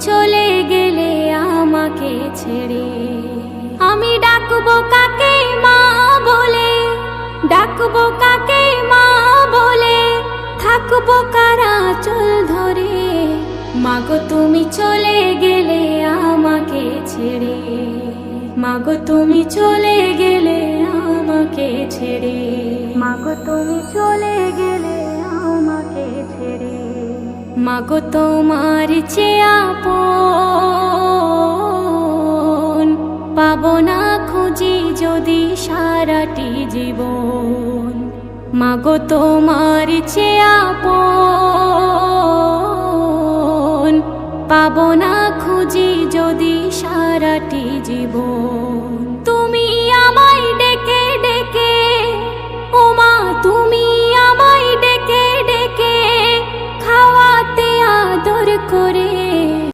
চলে গেলে আমাকে ছেড়ে। আমি ডাকবো কাকে মা বলে, ডাকবো কাকে মা বলে, থাকবো কারা চল ধরে। মাগো তুমি চলে গেলে আমাকে ছেড়ে, মাগো তুমি চলে গেলে আমাকে ছেড়ে, মাগো তুমি চলে গেলে আমাকে ছেড়ে। মাগো তোমার চেয়ে আপন পাবো না খুঁজি যদি সারাটি জীবন। মাগো তোমার চেয়ে আপন পাবো না খুঁজি যদি সারাটি জীবন। তুমি আমায় ডেকে ডেকে, ও মা তুমি আমায় ডেকে ডেকে খাওয়াতে আদর করে।